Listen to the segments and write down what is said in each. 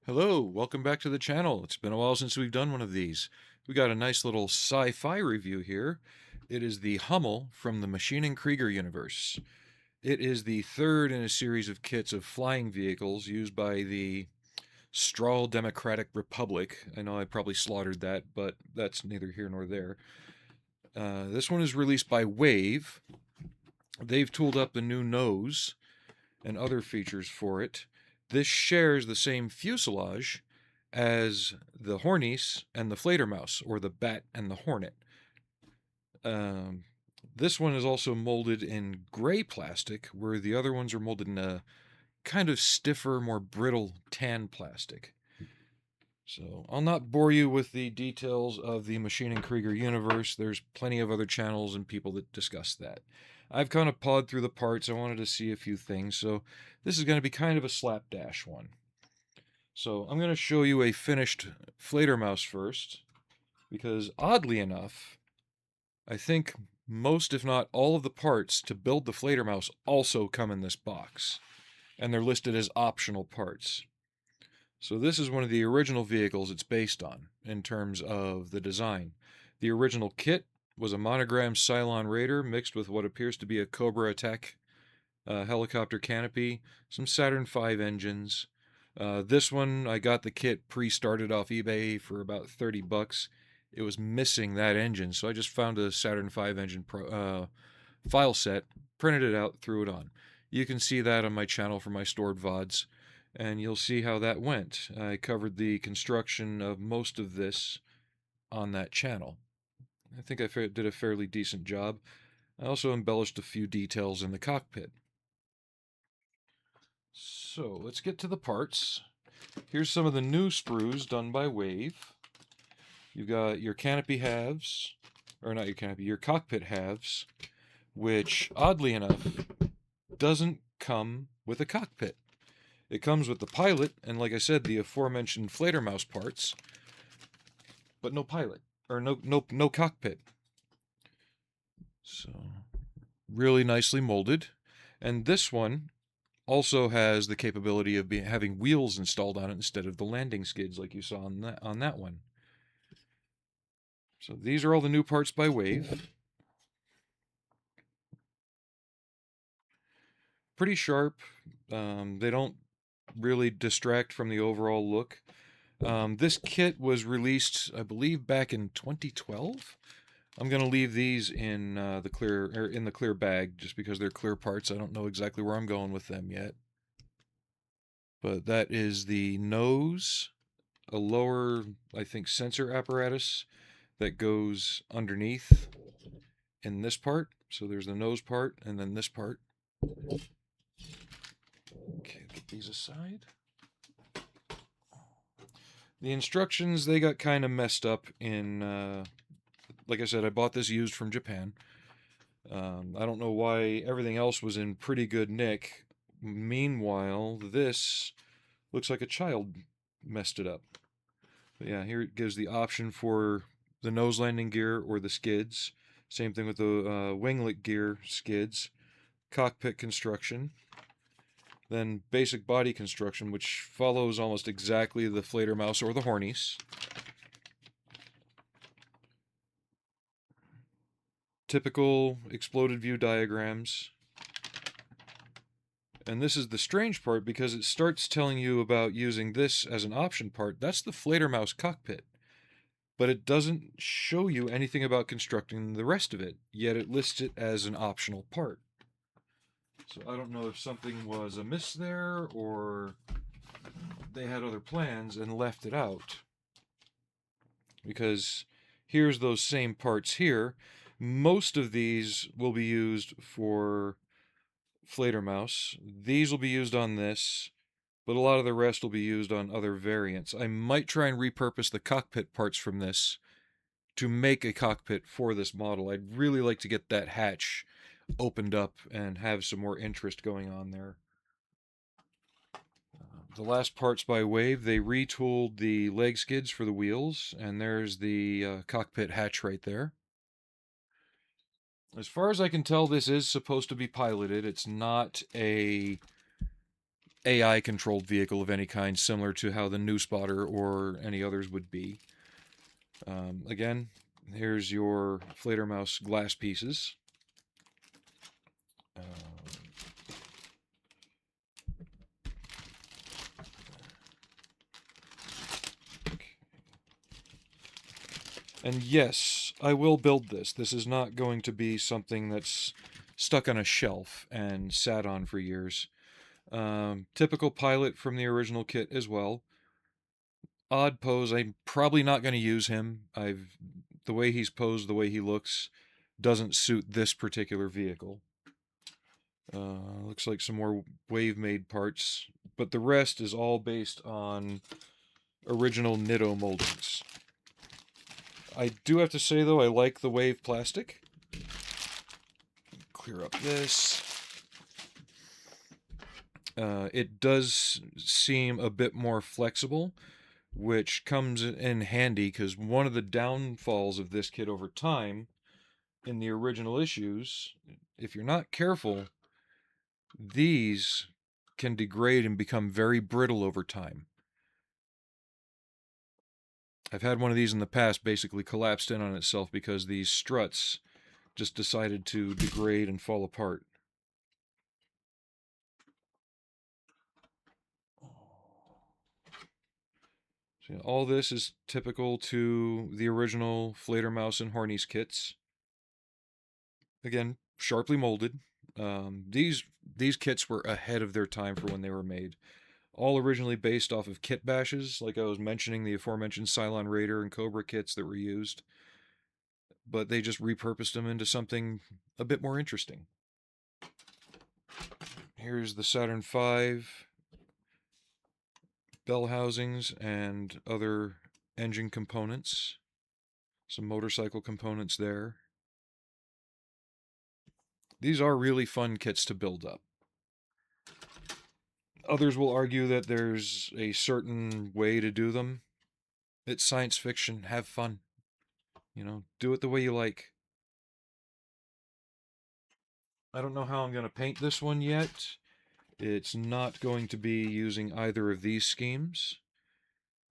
Hello, welcome back to the channel. It's been a while since we've done one of these. We got a nice little sci-fi review here. It is the Hummel from the Machine and Krieger universe. It is the third in a series of kits of flying vehicles used by the Strahl Democratic Republic. I know I probably slaughtered that, but that's neither here nor there. This one is released by Wave. They've tooled up the new nose and other features for it. This shares the same fuselage as the Hornies and the Fledermaus, or the Bat and the Hornet. Um, this one is also molded in gray plastic, where the other ones are molded in a kind of stiffer, more brittle tan plastic. So I'll not bore you with the details of the Machine and Krieger universe. There's plenty of other channels and people that discuss that. I've kind of pawed through the parts. I wanted to see a few things, so this is going to be kind of a slapdash one. So I'm going to show you a finished Fledermaus first, because oddly enough, I think most, if not all, of the parts to build the Fledermaus also come in this box, and they're listed as optional parts. So this is one of the original vehicles it's based on in terms of the design. The original kit was a monogrammed Cylon Raider mixed with what appears to be a Cobra attack helicopter canopy, some Saturn V engines. This one, I got the kit pre-started off eBay for about 30 bucks. It was missing that engine, so I just found a Saturn V engine file set, printed it out, threw it on. You can see that on my channel for my stored VODs, and you'll see how that went. I covered the construction of most of this on that channel. I think I did a fairly decent job. I also embellished a few details in the cockpit. So let's get to the parts. Here's some of the new sprues done by Wave. You've got your canopy halves, or not your canopy, your cockpit halves, which oddly enough doesn't come with a cockpit. It comes with the pilot, and like I said, the aforementioned Fledermaus parts, but no pilot, or no cockpit. So, really nicely molded. And this one also has the capability of having wheels installed on it instead of the landing skids like you saw on that one. So these are all the new parts by Wave. Pretty sharp. They don't really distract from the overall look. This kit was released, I believe, back in 2012. I'm gonna leave these in the clear bag just because they're clear parts. I don't know exactly where I'm going with them yet. But that is the nose, a lower, I think, sensor apparatus that goes underneath in this part. So there's the nose part and then this part. Okay, get these aside. The instructions, they got kind of messed up in, like I said, I bought this used from Japan. I don't know why everything else was in pretty good nick. Meanwhile, this looks like a child messed it up. But yeah, here it gives the option for the nose landing gear or the skids. Same thing with the winglet gear skids. Cockpit construction. Then basic body construction, which follows almost exactly the Fledermaus or the Hornies. Typical exploded view diagrams. And this is the strange part because it starts telling you about using this as an option part. That's the Fledermaus cockpit. But it doesn't show you anything about constructing the rest of it, yet it lists it as an optional part. So I don't know if something was amiss there or they had other plans and left it out. Because here's those same parts here. Most of these will be used for Fledermaus. These will be used on this, but a lot of the rest will be used on other variants. I might try and repurpose the cockpit parts from this to make a cockpit for this model. I'd really like to get that hatch opened up and have some more interest going on there. The last parts by Wave, they retooled the leg skids for the wheels, and there's the cockpit hatch right there. As far as I can tell, this is supposed to be piloted. It's not a AI-controlled vehicle of any kind, similar to how the New Spotter or any others would be. Again, here's your Fledermaus glass pieces. Um, And yes, I will build this. This is not going to be something that's stuck on a shelf and sat on for years. Typical pilot from the original kit as well. Odd pose. I'm probably not going to use him. The way he's posed, the way he looks, doesn't suit this particular vehicle. Looks like some more wave-made parts, but the rest is all based on original Nitto moldings. I do have to say, though, I like the wave plastic. Clear up this. It does seem a bit more flexible, which comes in handy because one of the downfalls of this kit over time in the original issues, if you're not careful, these can degrade and become very brittle over time. I've had one of these in the past basically collapsed in on itself because these struts just decided to degrade and fall apart. So all this is typical to the original Fledermaus and Hornies kits. Again, sharply molded. These kits were ahead of their time for when they were made. All originally based off of kit bashes, like I was mentioning, the aforementioned Cylon Raider and Cobra kits that were used. But they just repurposed them into something a bit more interesting. Here's the Saturn V bell housings and other engine components. Some motorcycle components there. These are really fun kits to build up. Others will argue that there's a certain way to do them. It's science fiction. Have fun. Do it the way you like. I don't know how I'm going to paint this one yet. It's not going to be using either of these schemes.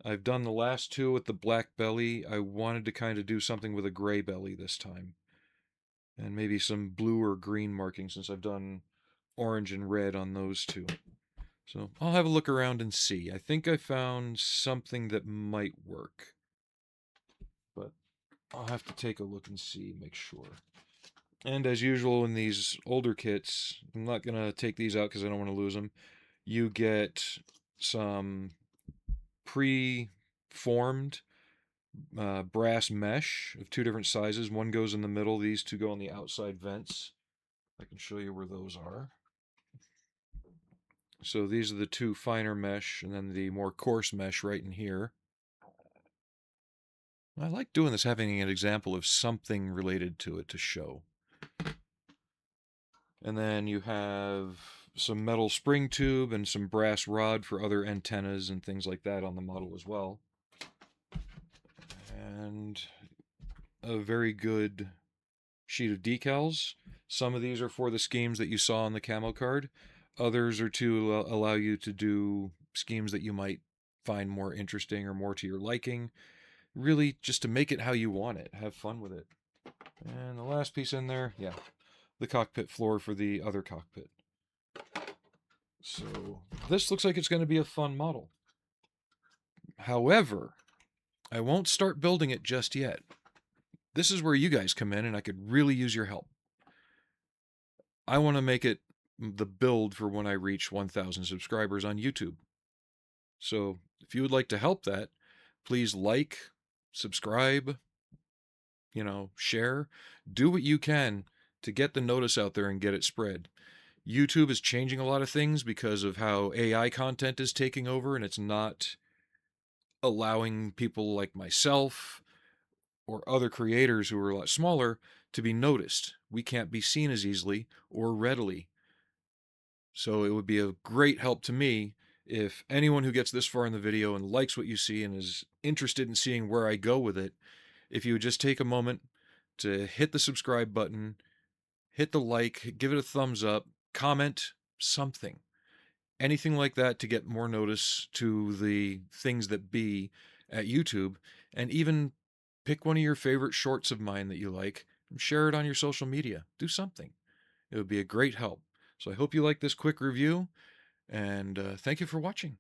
I've done the last two with the black belly. I wanted to kind of do something with a gray belly this time. And maybe some blue or green markings since I've done orange and red on those two. So I'll have a look around and see. I think I found something that might work. But I'll have to take a look and see, make sure. And as usual in these older kits, I'm not going to take these out because I don't want to lose them. You get some pre-formed brass mesh of two different sizes. One goes in the middle. These two go on the outside vents. I can show you where those are. So these are the two finer mesh, and then the more coarse mesh right in here. I like doing this, having an example of something related to it to show. And then you have some metal spring tube and some brass rod for other antennas and things like that on the model as well. And a very good sheet of decals. Some of these are for the schemes that you saw on the camo card. Others are to allow you to do schemes that you might find more interesting or more to your liking. Really, just to make it how you want it. Have fun with it. And the last piece in there, yeah, the cockpit floor for the other cockpit. So this looks like it's going to be a fun model. However, I won't start building it just yet. This is where you guys come in and I could really use your help. I want to make it the build for when I reach 1,000 subscribers on YouTube. So if you would like to help that, please like, subscribe, share. Do what you can to get the notice out there and get it spread. YouTube is changing a lot of things because of how AI content is taking over, and it's not allowing people like myself or other creators who are a lot smaller to be noticed. We can't be seen as easily or readily. So it would be a great help to me if anyone who gets this far in the video and likes what you see and is interested in seeing where I go with it, if you would just take a moment to hit the subscribe button, hit the like, give it a thumbs up, comment something. anything like that to get more notice to the things that be at YouTube, and even pick one of your favorite shorts of mine that you like and share it on your social media. Do something. It would be a great help. So I hope you like this quick review, and thank you for watching.